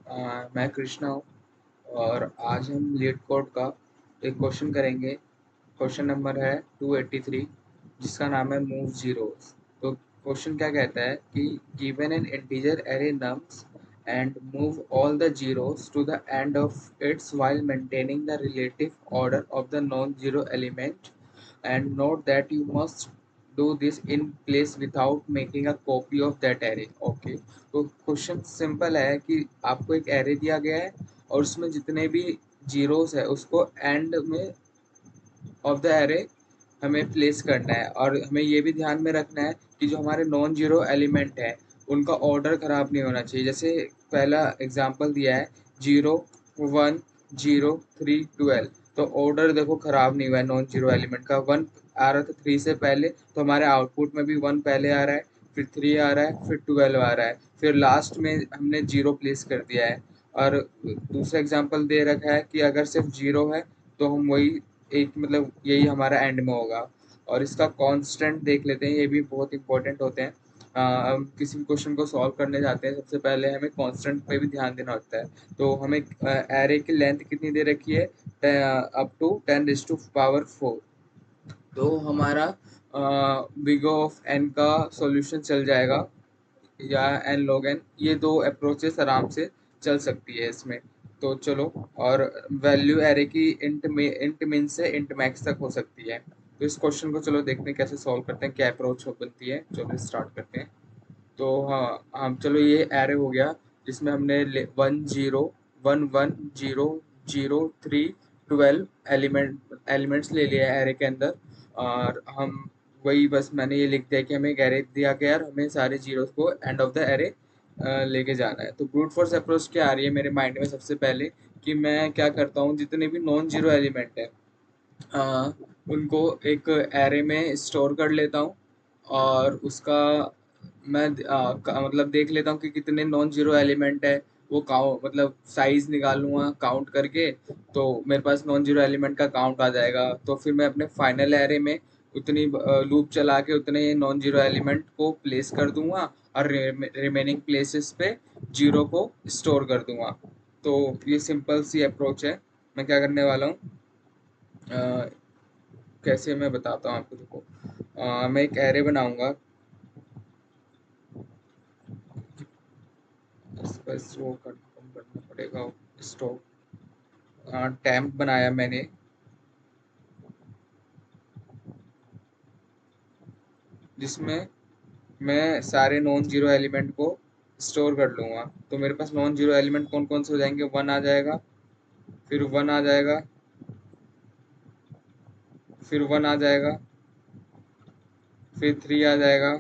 मैं कृष्णा हूँ और आज हम लीड कोड का एक क्वेश्चन करेंगे। क्वेश्चन नंबर है 283 जिसका नाम है मूव जीरोस। तो क्वेश्चन क्या कहता है कि given an integer array nums and move all the zeros to the end of its while maintaining the relative order of the non zero element and note that you must do this in place without making a copy of that array. Okay, तो question simple है कि आपको एक array दिया गया है और उसमें जितने भी जीरोस है उसको एंड में ऑफ द एरे हमें प्लेस करना है और हमें ये भी ध्यान में रखना है कि जो हमारे नॉन जीरो एलिमेंट है उनका ऑर्डर खराब नहीं होना चाहिए। जैसे पहला एग्जांपल दिया है 0 1 0 3 12, तो ऑर्डर देखो खराब नहीं हुआ है नॉन जीरो एलिमेंट का। 1 आ रहा था 3 से पहले, तो हमारे आउटपुट में भी 1 पहले आ रहा है, फिर 3 आ रहा है, फिर 12 आ रहा है, फिर लास्ट में हमने 0 प्लेस कर दिया है। और दूसरा एग्जांपल दे रखा है कि अगर सिर्फ 0 है तो हम वही एक मतलब यही हमारा एंड में होगा। और इसका कांस्टेंट देख लेते हैं, ये भी बहुत इंपॉर्टेंट होते हैं। हम किसी भी क्वेश्चन को सॉल्व करने जाते हैं सबसे पहले हमें कांस्टेंट पे भी ध्यान देना होता है। तो हमें एरे की लेंथ कितनी दे रखी है, अप टू 10⁴। तो हमारा बिग ऑफ एन का सॉल्यूशन चल जाएगा या एन लॉग एन, ये दो अप्रोचेस आराम से चल सकती है इसमें। तो चलो, और वैल्यू एरे की इंट मिन से इंट मैक्स तक हो सकती है। तो इस क्वेश्चन को चलो देखते हैं कैसे सॉल्व करते हैं, क्या अप्रोच बनती है। चलो स्टार्ट करते हैं। तो हाँ, हम चलो ये एरे हो गया जिसमें हमने 1 0 1 1 0 0 3 12 एलिमेंट्स ले लिया है एरे के अंदर। और हम वही बस मैंने ये लिख दिया कि हमें एक एरे दिया गया और हमें सारे जीरोस को एंड ऑफ द एरे लेके जाना है। तो ब्रूट फोर्स अप्रोच क्या आ रही है मेरे माइंड में सबसे पहले, कि मैं क्या करता हूँ जितने भी नॉन जीरो एलिमेंट है अ, उनको एक एरे में स्टोर कर लेता हूँ और उसका मैं मतलब देख लेता हूँ कि कितने नॉन जीरो एलिमेंट है। वो काउंट मतलब साइज निकाल लूँगा काउंट करके, तो मेरे पास नॉन जीरो एलिमेंट का काउंट आ जाएगा। तो फिर मैं अपने फाइनल एरे में उतनी लूप चला के उतने नॉन जीरो एलिमेंट को प्लेस कर दूंगा और रिमेनिंग प्लेसेस पे जीरो को स्टोर कर दूंगा। तो ये सिंपल सी अप्रोच है। मैं क्या करने वाला हूँ, कैसे मैं बताता हूँ आपको। देखो, मैं एक एरे बनाऊंगा, इस पर वो कंफर्म करना पड़ेगा। स्टॉक टैम्प बनाया मैंने, जिसमें मैं सारे नॉन जीरो एलिमेंट को स्टोर कर लूँगा। तो मेरे पास नॉन जीरो एलिमेंट कौन कौन से हो जाएंगे, 1 आ जाएगा, फिर 1 आ जाएगा, फिर 1 आ जाएगा, फिर 3 आ जाएगा,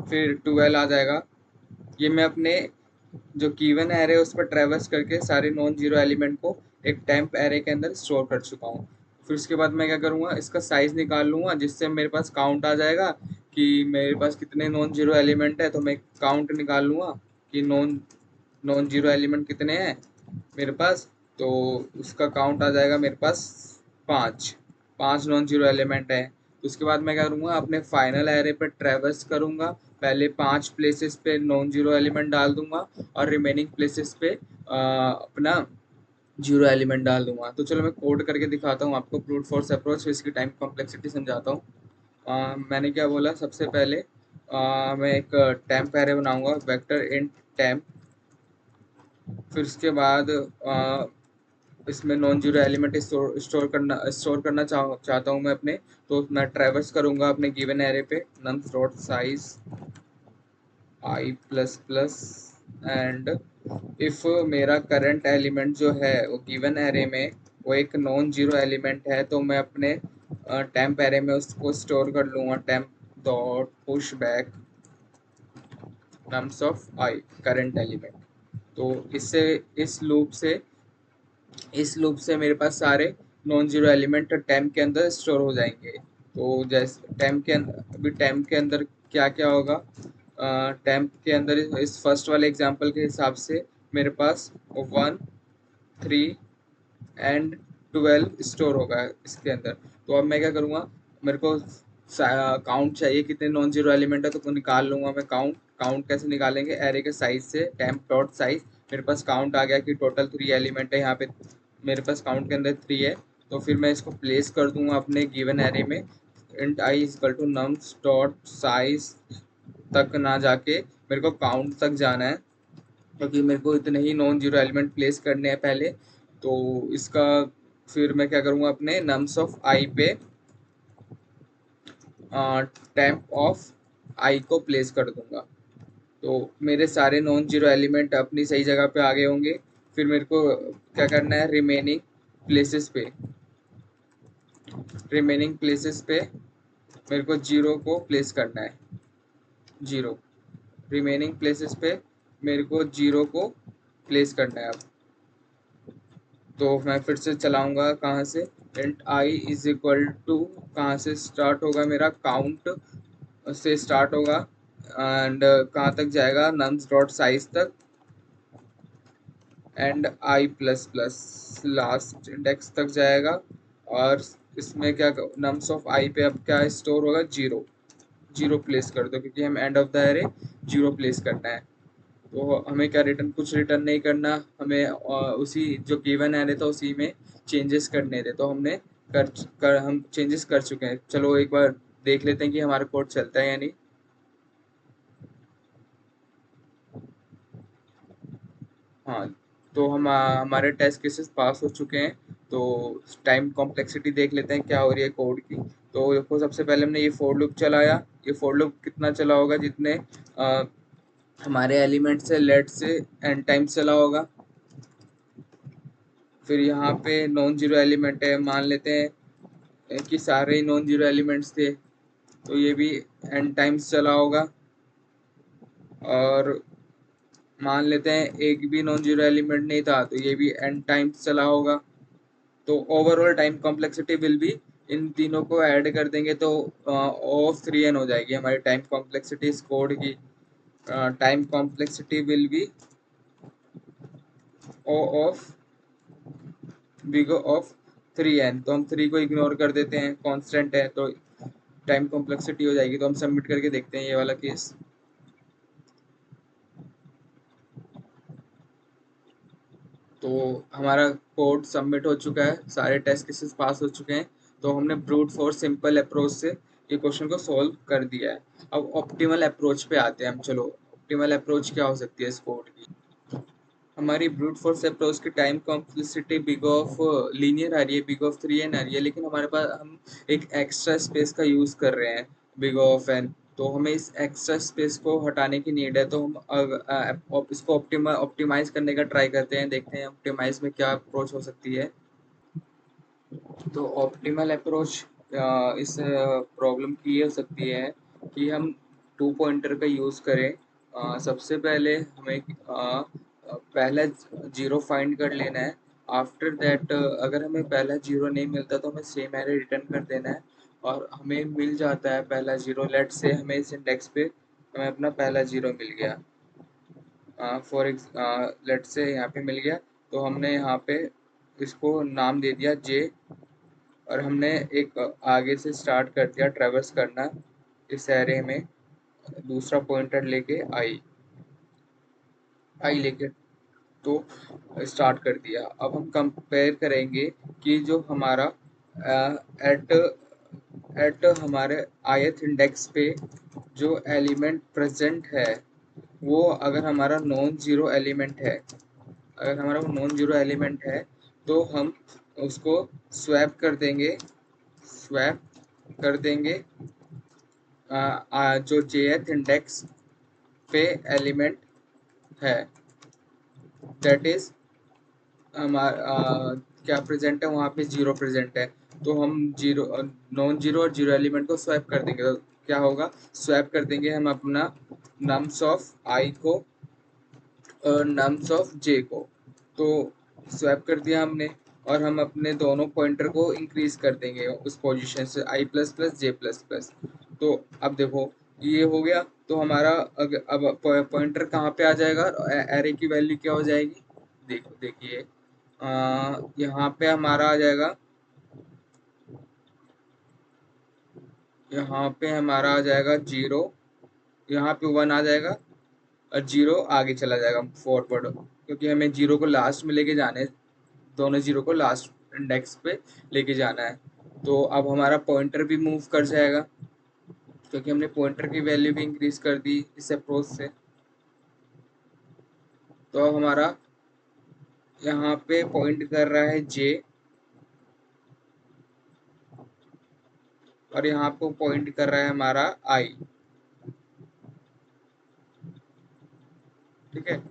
फिर 12 आ जाएगा। ये मैं अपने जो गिवन एरे है उस पर ट्रेवर्स करके सारे नॉन जीरो एलिमेंट को एक टेम्प एरे के अंदर स्टोर कर चुका हूँ। फिर उसके बाद मैं क्या करूँगा, इसका साइज निकाल लूँगा जिससे मेरे पास काउंट आ जाएगा कि मेरे पास कितने नॉन जीरो एलिमेंट है। तो मैं काउंट निकाल लूँगा कि नॉन नॉन जीरो एलिमेंट कितने हैं मेरे पास। तो उसका काउंट आ जाएगा मेरे पास 5। 5 नॉन जीरो एलिमेंट है। उसके बाद मैं क्या करूँगा, अपने फाइनल एरे पर ट्रेवर्स करूँगा, पहले 5 प्लेसेस पे नॉन जीरो एलिमेंट डाल दूंगा और रिमेनिंग प्लेसेस पे अपना जीरो एलिमेंट डाल दूंगा। तो चलो मैं कोड करके दिखाता हूँ आपको ब्रूट फोर्स अप्रोच, इसकी टाइम कॉम्प्लेक्सिटी समझाता हूँ। मैंने क्या बोला, सबसे पहले मैं एक टेम्प एरे बनाऊंगा, वेक्टर इंट टेम्प। फिर उसके बाद इसमें नॉन जीरो एलिमेंट स्टोर करना चाहता हूँ मैं अपने। तो मैं ट्रेवर्स करूँगा अपने गिवन एरे पे nums dot size I plus plus and if मेरा करंट एलिमेंट जो है वो गिवन एरे में वो एक नॉन जीरो एलिमेंट है, तो मैं अपने टेम्प एरे में उसको स्टोर कर लूँगा, temp dot push back nums of I current element. तो इससे इस लूप से मेरे पास सारे नॉन जीरो एलिमेंट टेम्प के अंदर स्टोर हो जाएंगे। तो जैसे टेम्प के अंदर, अभी टेम्प के अंदर क्या क्या होगा, टेम्प के अंदर इस फर्स्ट वाले एग्जांपल के हिसाब से मेरे पास 1 3 एंड 12 स्टोर होगा इसके अंदर। तो अब मैं क्या करूँगा, मेरे को काउंट चाहिए कितने नॉन जीरो एलिमेंट है, तो निकाल लूँगा मैं काउंट। काउंट कैसे निकालेंगे, एरे के साइज से, टेम्प डॉट साइज। मेरे पास काउंट आ गया कि टोटल 3 एलिमेंट है, यहाँ पे मेरे पास काउंट के अंदर 3 है। तो फिर मैं इसको प्लेस कर दूंगा अपने गिवन एरे में। Int i is equal to nums dot size तक ना जाके मेरे को काउंट तक जाना है, क्योंकि मेरे को इतने ही नॉन जीरो एलिमेंट प्लेस करने हैं पहले। तो इसका फिर मैं क्या करूँगा, अपने नम्स ऑफ आई पे टेम्प ऑफ आई को प्लेस कर दूंगा। तो मेरे सारे नॉन जीरो एलिमेंट अपनी सही जगह पे आ गए होंगे। फिर मेरे को क्या करना है, रिमेनिंग प्लेसेस पे मेरे को जीरो को प्लेस करना है। जीरो रिमेनिंग प्लेसेस पे मेरे को जीरो को प्लेस करना है अब। तो मैं फिर से चलाऊंगा, कहाँ से, int i is equal to, कहाँ से स्टार्ट होगा, मेरा काउंट से स्टार्ट होगा एंड कहाँ तक जाएगा, नम्स डॉट साइज तक and I plus plus last index तक जाएगा। और इसमें क्या, नम्स ऑफ आई पे अब क्या स्टोर होगा, जीरो। जीरो प्लेस कर दो, क्योंकि हम end of the array zero place करना है। तो हमें क्या रिटर्न, कुछ रिटर्न नहीं करना हमें, उसी जो गिवन एरे था उसी में चेंजेस करने थे। तो हमने हम चेंजेस कर चुके हैं। चलो एक बार देख लेते हैं कि हमारा कोड चलता है या नहीं। हाँ, तो हम हमारे टेस्ट केसेस पास हो चुके हैं। तो टाइम कॉम्प्लेक्सिटी देख लेते हैं क्या हो रही है कोड की। तो देखो, सबसे पहले हमने ये फोर लूप चलाया। ये फोर लूप कितना चला होगा, जितने हमारे एलिमेंट से लेट से एन टाइम चला होगा। फिर यहाँ पे नॉन जीरो एलिमेंट है, मान लेते हैं कि सारे ही नॉन जीरो एलिमेंट्स थे, तो ये भी एन टाइम्स चला होगा। और मान लेते हैं एक भी नॉन जीरो एलिमेंट नहीं था, तो ये भी एन टाइम्स चला होगा। तो overall time complexity will be, इन तीनों को ऐड कर देंगे तो ऑफ 3n हो जाएगी हमारी टाइम कॉम्प्लेक्सिटी इस कोड की। Time complexity will be O of big of 3n। तो हम 3 को इग्नोर कर देते हैं, कांस्टेंट है, तो टाइम कॉम्प्लेक्सिटी हो जाएगी। तो हम सबमिट करके देखते हैं ये वाला केस। तो हमारा कोड सबमिट हो चुका है, सारे टेस्ट केसेस पास हो चुके हैं। तो हमने ब्रूट फोर्स सिंपल अप्रोच से ये क्वेश्चन को सॉल्व कर दिया है। अब ऑप्टिमल अप्रोच पे आते हैं हम। चलो, ऑप्टिमल अप्रोच क्या हो सकती है इस कोड की। हमारी ब्रूट फोर्स अप्रोच की time complexity big of linear आ रही है, बिग ऑफ 3n आ रही है, लेकिन हमारे पास हम एक एक्स्ट्रा स्पेस का यूज़ कर रहे हैं, बिग ऑफ n। तो हमें इस एक्स्ट्रा स्पेस को हटाने की नीड है। तो हम इसको ऑप्टिमाइज करने का ट्राई करते हैं, देखते हैं ऑप्टिमाइज में क्या अप्रोच हो सकती है। तो ऑप्टिमल अप्रोच इस प्रॉब्लम की ये हो सकती है कि हम टू पॉइंटर का यूज़ करें। सबसे पहले हमें पहला जीरो फाइंड कर लेना है। आफ्टर दैट अगर हमें पहला जीरो नहीं मिलता तो हमें सेम एरे रिटर्न कर देना है। और हमें मिल जाता है पहला जीरो, लेट से हमें इस इंडेक्स पे हमें अपना पहला जीरो मिल गया। फॉर लेट से यहाँ पे मिल गया। तो हमने यहाँ पे इसको नाम दे दिया जे, और हमने एक आगे से स्टार्ट कर दिया ट्रेवर्स करना इस एरे में, दूसरा पॉइंटर लेके आई आई लेके, तो स्टार्ट कर दिया। अब हम कंपेयर करेंगे कि जो हमारा एट एट हमारे ith इंडेक्स पे जो एलिमेंट प्रेजेंट है, वो अगर हमारा नॉन जीरो एलिमेंट है, अगर हमारा वो नॉन जीरो एलिमेंट है, तो हम उसको स्वैप कर देंगे, स्वैप कर देंगे जो jth इंडेक्स पे एलिमेंट है, दैट इज हमारा क्या प्रेजेंट है, वहाँ पे जीरो प्रेजेंट है। तो हम जीरो, नॉन जीरो और जीरो एलिमेंट को स्वैप कर देंगे। तो क्या होगा, स्वैप कर देंगे हम अपना नम्स ऑफ आई को और नम्स ऑफ जे को। तो स्वैप कर दिया हमने, और हम अपने दोनों पॉइंटर को इंक्रीज कर देंगे उस पोजीशन से, आई प्लस प्लस जे प्लस प्लस। तो अब देखो ये हो गया। तो हमारा अब पॉइंटर कहाँ पे आ जाएगा, एरे की वैल्यू क्या हो जाएगी, देखो देखिए, यहाँ पे हमारा आ जाएगा, यहाँ पे हमारा आ जाएगा जीरो, यहाँ पे वन आ जाएगा, और 0 आगे चला जाएगा फॉरवर्ड, क्योंकि हमें 0 को लास्ट में लेके जाना है, दोनों 0 को लास्ट इंडेक्स पे लेके जाना है। तो अब हमारा पॉइंटर भी मूव कर जाएगा, क्योंकि हमने पॉइंटर की वैल्यू भी इंक्रीज कर दी इस अप्रोच से। तो अब हमारा यहाँ पे पॉइंट कर रहा है J, और यहाँ पे पॉइंट कर रहा है हमारा I। ठीक है,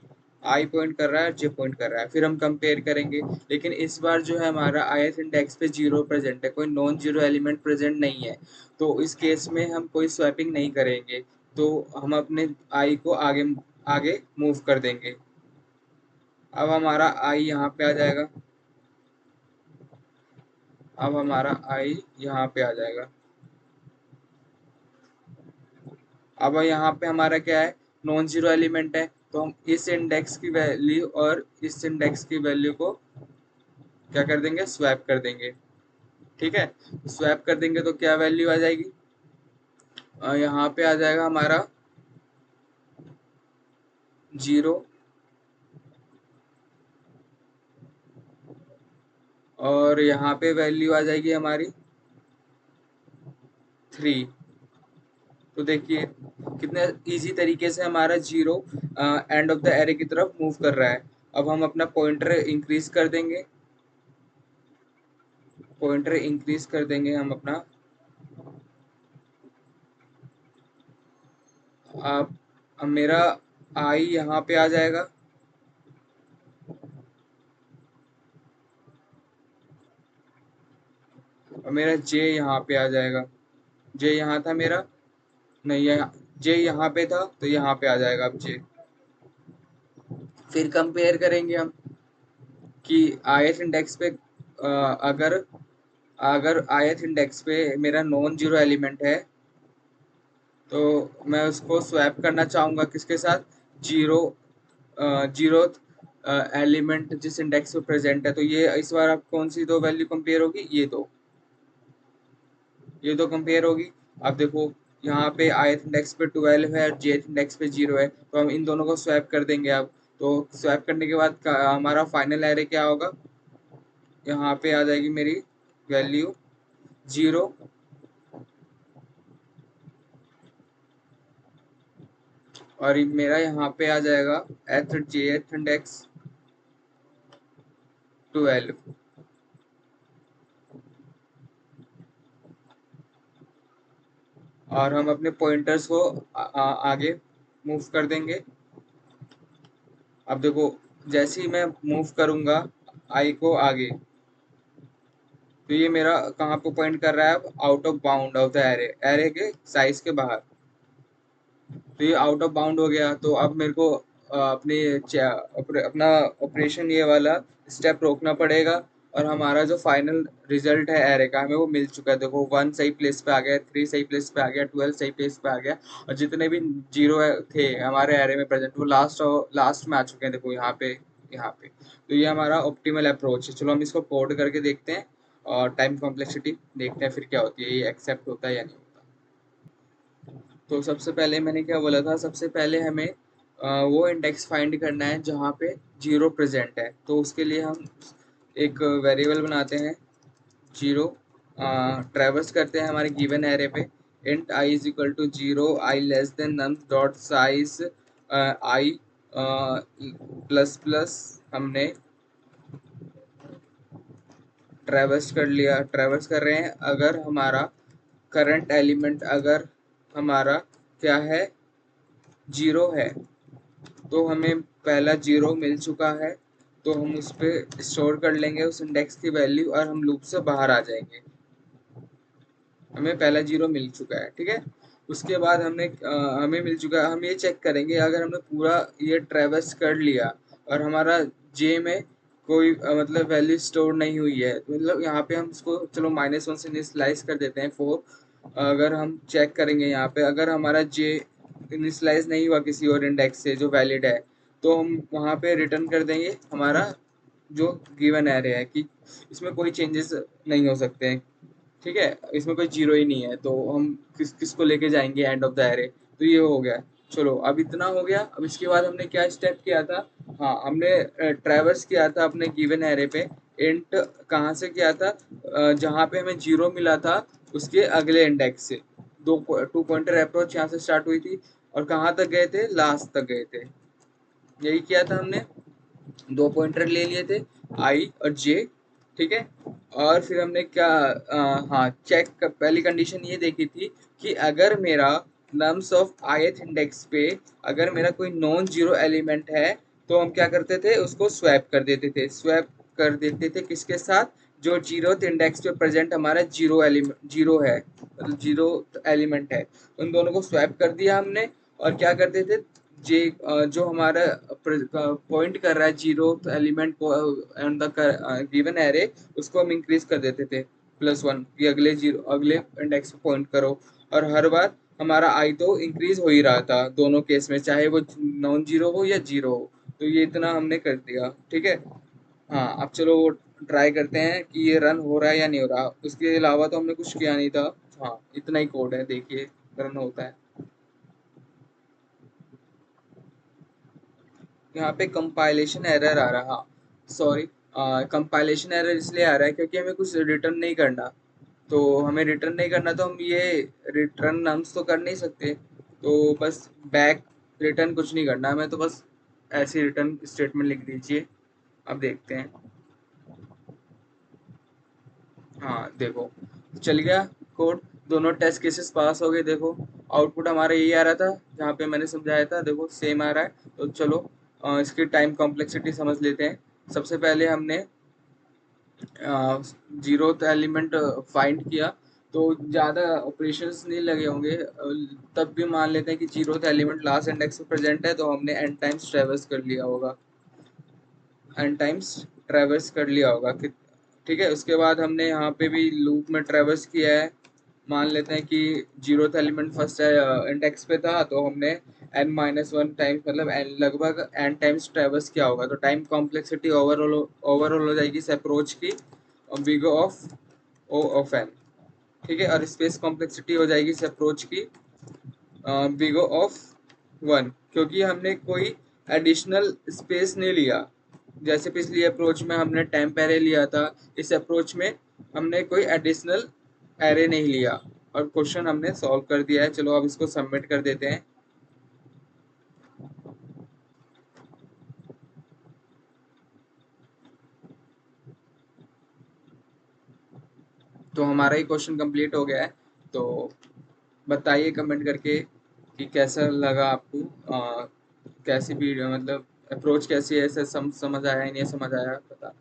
आई पॉइंट कर रहा है, जे पॉइंट कर रहा है, फिर हम कंपेयर करेंगे। लेकिन इस बार जो है हमारा ith इंडेक्स पे 0 प्रेजेंट है, कोई नॉन जीरो एलिमेंट प्रेजेंट नहीं है। तो इस केस में हम कोई स्वैपिंग नहीं करेंगे, तो हम अपने आई को आगे आगे मूव कर देंगे। अब हमारा आई यहाँ पे आ जाएगा, अब हमारा आई यहाँ पे आ जाएगा। अब यहाँ पे हमारा क्या है, नॉन जीरो एलिमेंट है, तो हम इस इंडेक्स की वैल्यू और इस इंडेक्स की वैल्यू को क्या कर देंगे, स्वैप कर देंगे। ठीक है, स्वैप कर देंगे तो क्या वैल्यू आ जाएगी, यहाँ पे आ जाएगा हमारा 0, और यहाँ पे वैल्यू आ जाएगी हमारी 3। तो देखिए कितने इजी तरीके से हमारा 0 एंड ऑफ द एरे की तरफ मूव कर रहा है। अब हम अपना पॉइंटर इंक्रीज कर देंगे, पॉइंटर इंक्रीज कर देंगे हम अपना। अब मेरा आई यहाँ पे आ जाएगा, और मेरा जे यहाँ पे आ जाएगा। जे यहाँ था मेरा, नहीं यहाँ, जे यहाँ पे था तो यहाँ पे आ जाएगा अब जे। फिर कंपेयर करेंगे हम कि ith इंडेक्स पे अगर अगर ith इंडेक्स पे मेरा नॉन जीरो एलिमेंट है, तो मैं उसको स्वैप करना चाहूँगा किसके साथ, जीरो, जीरो एलिमेंट जिस इंडेक्स पे प्रेजेंट है। तो ये इस बार आप कौन सी दो वैल्यू कंपेयर होगी, ये दो कंपेयर होगी। अब देखो यहाँ पे ith इंडेक्स पे 12 है और jth इंडेक्स पे 0 है, तो हम इन दोनों को स्वैप कर देंगे। अब तो स्वैप करने के बाद हमारा फाइनल एरे क्या होगा, यहाँ पे आ जाएगी मेरी वैल्यू 0, और मेरा यहाँ पे आ जाएगा एथ jth इंडेक्स 12। और हम अपने पॉइंटर्स को आगे मूव कर देंगे। अब देखो जैसे ही मैं मूव करूंगा आई को आगे, तो ये मेरा कहाँ पे पॉइंट कर रहा है, अब out of bound of the array, array के साइज के बाहर। तो ये आउट ऑफ बाउंड हो गया, तो अब मेरे को अपना ऑपरेशन ये वाला स्टेप रोकना पड़ेगा, और हमारा जो फाइनल रिजल्ट है एरे का हमें वो मिल चुका है। देखो 1 सही प्लेस पे आ गया, 3 सही प्लेस पे आ गया, 12 सही प्लेस पे आ गया, और जितने भी जीरो थे हमारे एरे में प्रेजेंट वो लास्ट में आ चुके हैं। देखो यहाँ पे तो ये हमारा ऑप्टिमल अप्रोच है। चलो हम इसको कोड करके देखते हैं, और टाइम कॉम्प्लेक्सिटी देखते हैं फिर क्या होती है, ये एक्सेप्ट होता है या नहीं होता। तो सबसे पहले मैंने क्या बोला था, सबसे पहले हमें वो इंडेक्स फाइंड करना है जहाँ पे 0 प्रेजेंट है। तो उसके लिए हम एक वेरिएबल बनाते हैं 0, ट्रैवर्स करते हैं हमारे गिवन एरे पे, int i is equal to 0, i less than num dot size i plus plus, हमने ट्रैवर्स कर लिया, ट्रैवर्स कर रहे हैं। अगर हमारा करंट एलिमेंट अगर हमारा क्या है, 0 है, तो हमें पहला 0 मिल चुका है, तो हम उस पर स्टोर कर लेंगे उस इंडेक्स की वैल्यू, और हम लूप से बाहर आ जाएंगे। हमें पहला 0 मिल चुका है, ठीक है। उसके बाद हमें मिल चुका है, हम ये चेक करेंगे अगर हमने पूरा ये ट्रैवर्स कर लिया और हमारा जे में कोई मतलब वैल्यू स्टोर नहीं हुई है, तो मतलब यहाँ पे हम इसको चलो -1 से इनिशियलाइज कर देते हैं 4। अगर हम चेक करेंगे यहाँ पे अगर हमारा जे इनिशियलाइज नहीं हुआ किसी और इंडेक्स से जो वैलिड है, तो हम वहाँ पे रिटर्न कर देंगे हमारा जो गिवन एरे है कि इसमें कोई चेंजेस नहीं हो सकते हैं। ठीक है, इसमें कोई जीरो ही नहीं है, तो हम किसको लेके जाएंगे एंड ऑफ द एरे। तो ये हो गया। चलो अब इतना हो गया। अब इसके बाद हमने क्या स्टेप किया था, हाँ हमने ट्रैवर्स किया था अपने गिवन एरे पे। इंट कहाँ से किया था, जहाँ पे हमें जीरो मिला था उसके अगले इंडेक्स से। दो टू पॉइंटर अप्रोच यहाँ से स्टार्ट हुई थी और कहाँ तक गए थे, लास्ट तक गए थे। यही किया था हमने, दो पॉइंटर ले लिए थे आई और जे, ठीक है। और फिर हमने क्या, हाँ चेक, पहली कंडीशन ये देखी थी कि अगर मेरा नम्स ऑफ ith इंडेक्स पे अगर मेरा कोई नॉन जीरो एलिमेंट है तो हम क्या करते थे, उसको स्वैप कर देते थे। स्वैप कर देते थे किसके साथ, जो जीरो इंडेक्स पे प्रेजेंट हमारा जीरो एलिमेंट, जीरो है मतलब जीरो एलिमेंट है, उन दोनों को स्वैप कर दिया हमने। और क्या करते थे, जे जो हमारा पॉइंट कर रहा है जीरो एलिमेंट को ऑन द गिवन एरे, उसको हम इंक्रीज कर देते थे +1 कि अगले जीरो, अगले इंडेक्स पे पॉइंट करो। और हर बार हमारा आई तो इंक्रीज हो ही रहा था दोनों केस में, चाहे वो नॉन जीरो हो या जीरो हो। तो ये इतना हमने कर दिया, ठीक है। हाँ अब चलो वो ट्राई करते हैं कि ये रन हो रहा है या नहीं हो रहा। उसके अलावा तो हमने कुछ किया नहीं था। हाँ इतना ही कोड है, देखिए रन होता है। यहाँ पे कंपाइलेशन एरर आ रहा, सॉरी, कंपाइलेशन एरर इसलिए आ रहा है क्योंकि हमें कुछ रिटर्न नहीं करना। तो हमें रिटर्न नहीं करना तो हम ये रिटर्न नम्स तो कर नहीं सकते। तो बस बैक रिटर्न कुछ नहीं करना हमें, तो बस ऐसी रिटर्न स्टेटमेंट लिख दीजिए। अब देखते हैं। हाँ देखो चल गया कोड, दोनों टेस्ट केसेस पास हो गए। देखो आउटपुट हमारा यही आ रहा था जहाँ पे मैंने समझाया था, देखो सेम आ रहा है। तो चलो इसकी टाइम कॉम्प्लेक्सिटी समझ लेते हैं। सबसे पहले हमने जीरो एलिमेंट फाइंड किया, तो ज़्यादा ऑपरेशंस नहीं लगे होंगे। तब भी मान लेते हैं कि जीरो एलिमेंट लास्ट इंडेक्स में प्रेजेंट है, तो हमने एन टाइम्स ट्रेवर्स कर लिया होगा, एन टाइम्स ट्रेवर्स कर लिया होगा कि, ठीक है। उसके बाद हमने यहाँ पे भी लूप में ट्रेवर्स किया है। मान लेते हैं कि जीरो एलिमेंट फर्स्ट इंडेक्स पे था, तो हमने n-1 टाइम्स मतलब लगभग n टाइम्स ट्रेवर्स किया होगा। तो टाइम कॉम्प्लेक्सिटी ओवरऑल हो जाएगी इस अप्रोच की big of O of n, ठीक है। और स्पेस कॉम्प्लेक्सिटी हो जाएगी इस अप्रोच की बिग ऑफ 1, क्योंकि हमने कोई एडिशनल स्पेस नहीं लिया। जैसे पिछली अप्रोच में हमने टेम्प एरे लिया था, इस अप्रोच में हमने कोई एडिशनल एरे नहीं लिया। और क्वेश्चन हमने सॉल्व कर दिया है। चलो अब इसको सबमिट कर देते हैं। तो हमारा ही क्वेश्चन कंप्लीट हो गया है। तो बताइए कमेंट करके कि कैसा लगा आपको, कैसी भी मतलब अप्रोच कैसी है, ऐसे समझ आया या नहीं समझ आया, बता।